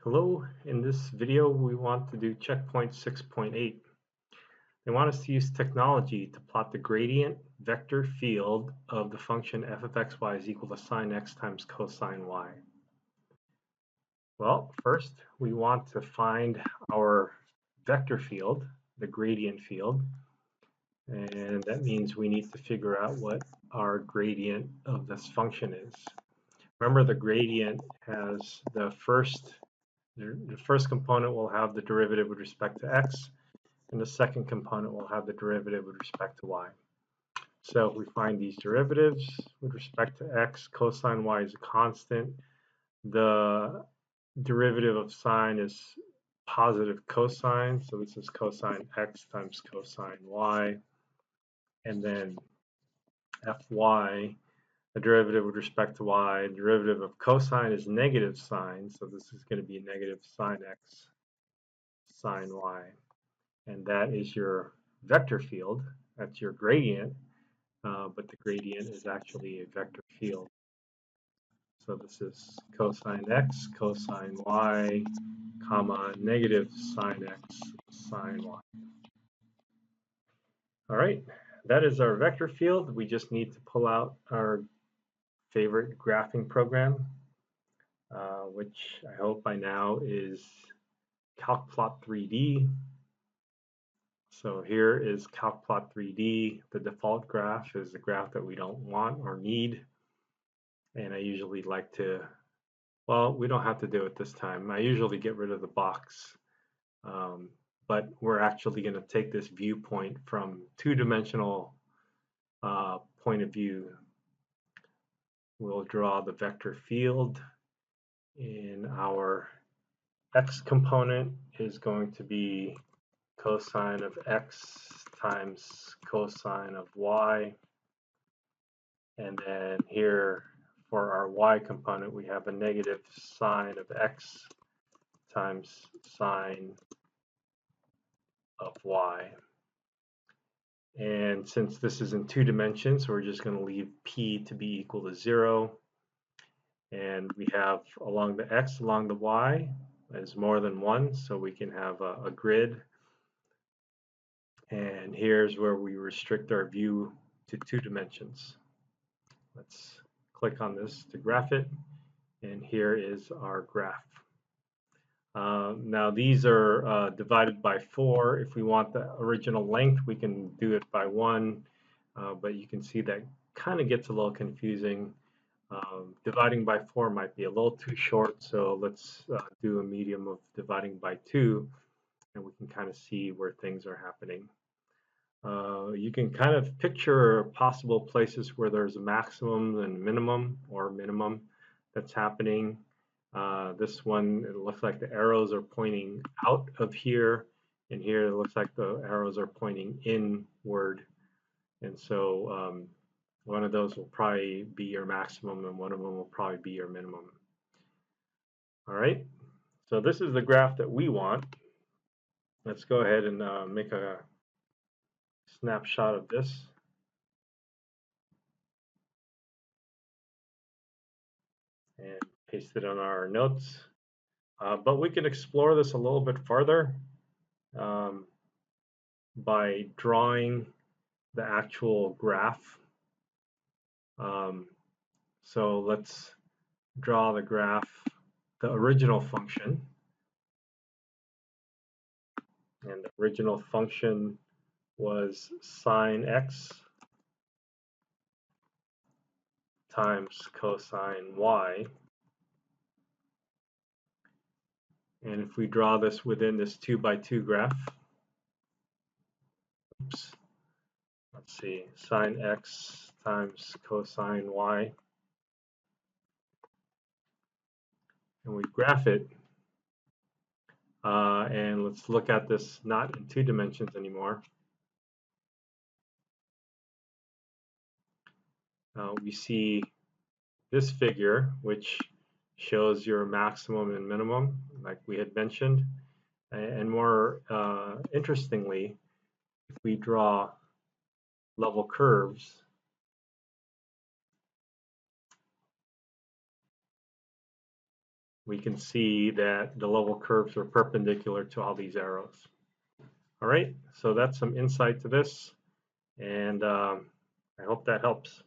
Hello, in this video we want to do checkpoint 6.8. They want us to use technology to plot the gradient vector field of the function f of xy is equal to sine x times cosine y. Well, first we want to find our vector field, the gradient field, and that means we need to figure out what our gradient of this function is. Remember, the gradient has the first component will have the derivative with respect to x, and the second component will have the derivative with respect to y. So if we find these derivatives with respect to x, cosine y is a constant. The derivative of sine is positive cosine, so this is cosine x times cosine y. And then fy, the derivative with respect to y, the derivative of cosine is negative sine, so this is going to be negative sine x sine y. And that is your vector field. That's your gradient, but the gradient is actually a vector field. So this is cosine x, cosine y, comma, negative sine x, sine y. All right, that is our vector field. We just need to pull out our favorite graphing program, which I hope by now is CalcPlot3D. So here is CalcPlot3D. The default graph is the graph that we don't want or need. And I usually like to, well, we don't have to do it this time. I usually get rid of the box. But we're actually going to take this viewpoint from two-dimensional point of view. We'll draw the vector field, and our x component is going to be cosine of x times cosine of y. And then here for our y component, we have a negative sine of x times sine of y. And since this is in two dimensions, we're just going to leave p to be equal to 0. And we have along the x, along the y, is more than 1, so we can have a grid. And here's where we restrict our view to 2 dimensions. Let's click on this to graph it, and here is our graph. Now these are divided by 4. If we want the original length, we can do it by 1, but you can see that kind of gets a little confusing. Dividing by 4 might be a little too short, so let's do a medium of dividing by 2, and we can kind of see where things are happening. You can kind of picture possible places where there's a maximum and minimum, or minimum that's happening. This one, it looks like the arrows are pointing out of here, and here it looks like the arrows are pointing inward. And so one of those will probably be your maximum, and one of them will probably be your minimum. All right, so this is the graph that we want. Let's go ahead and make a snapshot of this. And paste it on our notes. But we can explore this a little bit farther by drawing the actual graph. So let's draw the graph, the original function. And the original function was sine x times cosine y. And if we draw this within this 2 by 2 graph, let's see, sine x times cosine y, and we graph it, and let's look at this not in 2 dimensions anymore. We see this figure, which shows your maximum and minimum, like we had mentioned. And more interestingly, if we draw level curves, we can see that the level curves are perpendicular to all these arrows. All right, so that's some insight to this, and I hope that helps.